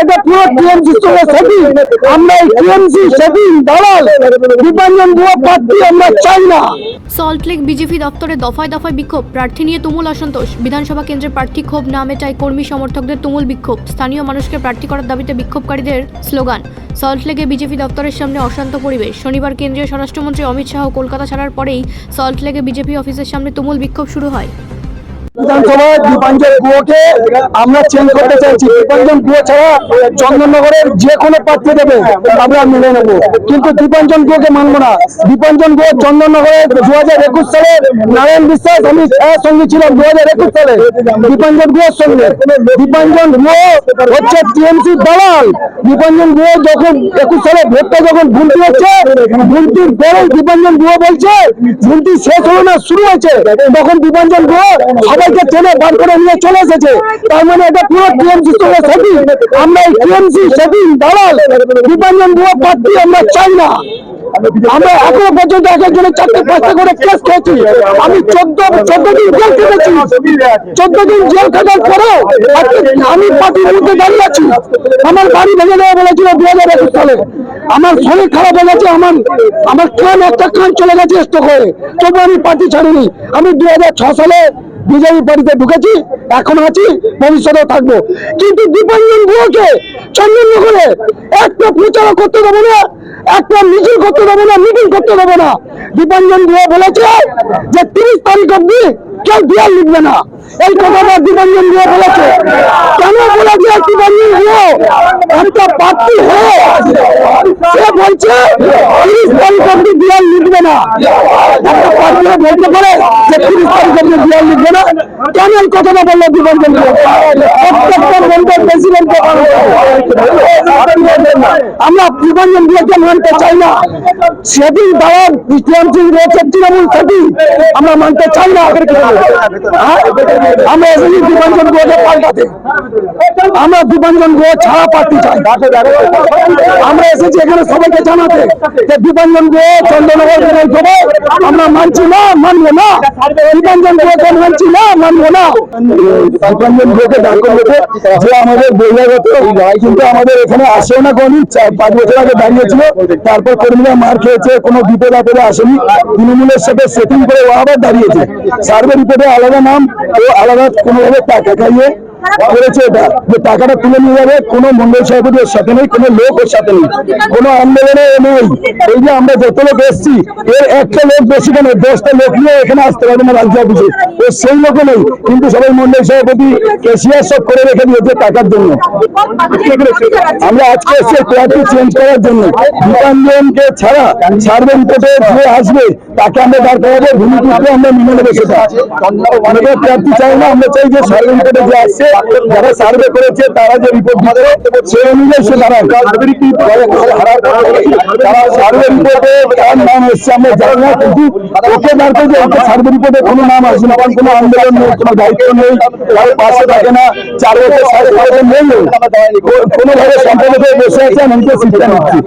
এটা পুরো টিএমসি সঙ্গে সেটিং। আমরা এই টিএমসি সেটিং দালাল দীপাঞ্জন গুহ প্রার্থী আমরা চাই না। সল্টলেক বিজেপি দপ্তরে দফায় দফায় বিক্ষোভ, প্রার্থী নিয়ে তুমুল অসন্তোষ। বিধানসভা কেন্দ্রের প্রার্থী ক্ষোভ না মেটায় কর্মী সমর্থকদের তুমুল বিক্ষোভ। স্থানীয় মানুষকে প্রার্থী করার দাবিতে বিক্ষোভকারীদের স্লোগান। সল্টলেকে বিজেপি দপ্তরের সামনে অশান্ত পরিবেশ। শনিবার কেন্দ্রীয় স্বরাষ্ট্রমন্ত্রী অমিত শাহ কলকাতা ছাড়ার পরেই সল্টলেকে বিজেপি অফিসের সামনে তুমুল বিক্ষোভ শুরু হয়। বিধানসভায় দীপাঞ্জন গুহকে আমরা চেঞ্জ করতে চাইছি। দীপাঞ্জন গুহ ছাড়া চন্দননগরের যে কোনো প্রার্থী দেবে আমরা মেনে নেব, কিন্তু দীপাঞ্জন গুহকে মানবো না। দীপাঞ্জন গুহ চন্দননগরে 2021 সালে নারায়ণ বিশ্বাস আমি সঙ্গে ছিলাম 2021 সালে দীপাঞ্জন গুহের সঙ্গে। দীপাঞ্জন গুহ হচ্ছে টিএমসি দালাল। দীপাঞ্জন গুহ যখন 21 সালে ভোটটা যখন ভুলটি হচ্ছে, ভুলটির পরে দীপাঞ্জন গুহ বলছে ভুলটি শেষ হলো না, শুরু হয়েছে, তখন দীপাঞ্জন গুহ সবাইকে টেনে বার করে নিয়ে চলে এসেছে। তার মানে এটা পুরো টিএমসি সঙ্গে সেটিং। আমরা এই টিএমসি সেটিং দালাল দীপাঞ্জন গুহ প্রার্থী আমরা চাই না। আমরা এখনো পর্যন্ত এক একজনের 4-5টা করে কেস খেয়েছি। আমি 14 দিন জেল খেটেছি। 14 দিন জেল খাটার পরেও আমি পার্টির মধ্যে দাঁড়িয়ে আছি। আমার বাড়ি ভেঙে দেওয়া বলেছিল 2021 সালে। আমার শরীর খারাপ হয়ে গেছে, আমার একটা কান চলে গেছে স্ট্রোক হয়ে, তবু আমি পার্টি ছাড়িনি। আমি 2006 সালে বিজেপি পার্টিতে ঢুকেছি, এখন আছি, ভবিষ্যতেও থাকবো। কিন্তু দীপাঞ্জন গুহকে চন্দননগরে একটা প্রচার করতে দেবো না, একটা মিছিল করতে দেবো না, মিটিং করতে দেবো না। দীপাঞ্জন গুহ বলেছে যে 30 তারিখ অব্দি কেউ দেয়াল লিখবে না। এই কথাটা দীপাঞ্জন গুহ বলেছে। কেন বলেছে দীপাঞ্জন গুহ? একটা প্রার্থী হয়ে সে বলছে 30 তারিখ অব্দি দেয়াল লিখবে না। একটা প্রার্থী বলতে পারে যে 30 তারিখ অব্দি দেয়াল লিখবে না? কেন এই কথাটা বললো দীপাঞ্জন গুহ? প্রত্যেকটা মন্ডল প্রেসিডেন্টকে আমরা দীপাঞ্জন গুহকে মানতে চাই না। সেদিন দাঁড়ান টিএমসি রয়েছে তৃণমূল সেটি আমরা মানতে চাই না। আমরা এসেছি দীপাঞ্জন গুহকে পাল্টাতে। আমরা দীপাঞ্জন গুহ ছাড়া প্রার্থী চাই। আমরা এসেছি এখানে সবাইকে জানাতে যে দীপাঞ্জন গুহ চন্দননগর বিধানসভায় আমরা মানছি না, মানবো না। দীপাঞ্জন গুহকে মানছি না, মানবো না। দীপাঞ্জন গুহকে ডাকন দেবে যে আমাদের বহিরাগত, কিন্তু আমাদের এখানে আসেও না। কোনদিন 5 বছর আগে দাঁড়িয়েছিল, তারপর কর্মীরা মার খেয়েছে, কোনো বিপদ আপদে আসেনি। তৃণমূলের সাথে সেটিং করে ও আবার দাঁড়িয়েছে। সার্ভে রিপোর্টে আলাদা নাম, ও আলাদা কোনোভাবে টাকা খাইয়ে করেছে। এটা যে টাকাটা তুলে নিয়ে যাবে, কোনো মন্ডল সভাপতি ওর সাথে নেই, কোনো লোক ওর সাথে নেই, কোনো আন্দোলনে নেই। এই যে আমরা যত লোক এসছি, এর একটা লোক বেশি কেন 10টা লোক নিয়ে এখানে আসতে পারবে না রাজ্য অফিসে। ও সেই লোকও নেই, কিন্তু সবাই মন্ডল সভাপতি কেশিয়ার সব করে রেখে দিয়েছে টাকার জন্য। আমরা আজকে এসে প্রার্থী চেঞ্জ করার জন্য। দীপাঞ্জনকে ছাড়া সার্ভে রিপোর্টে যে আসবে তাকে আমরা দাঁড় করাবো, ভূমিপুত্র আমরা মেনে নেবো। সেটা আমরা প্রার্থী চাই না। আমরা চাই যে সার্ভে রিপোর্টে যে আসছে, যারা সার্ভে করেছে তারা যে রিপোর্ট দিতে সে অনুযায়ী সে দাঁড়ায়। তারা সার্ভে রিপোর্টে তার নাম এসছে আমরা জানি না, কিন্তু ওকে দাঁড় করে ওকে সার্ভে রিপোর্টে কোনো নাম আসবে না। কোনো আন্দোলন নেই, কোনো দায়িত্ব নেই, কারো পাশে থাকে না, 4 বছর 5.5 বছর নেই, কোনোভাবে সম্পর্ক হয়ে বসে আছে। আমি তো শিক্ষা নিচ্ছি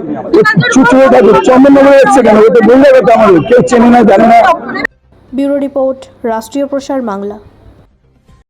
চুচুড়ে থাকি, চন্দননগরে এসছে কেন? ওটা বললে আমাদের কেউ চেনে না, জানে না। ব্যুরো রিপোর্ট, রাষ্ট্রীয় প্রসার বাংলা।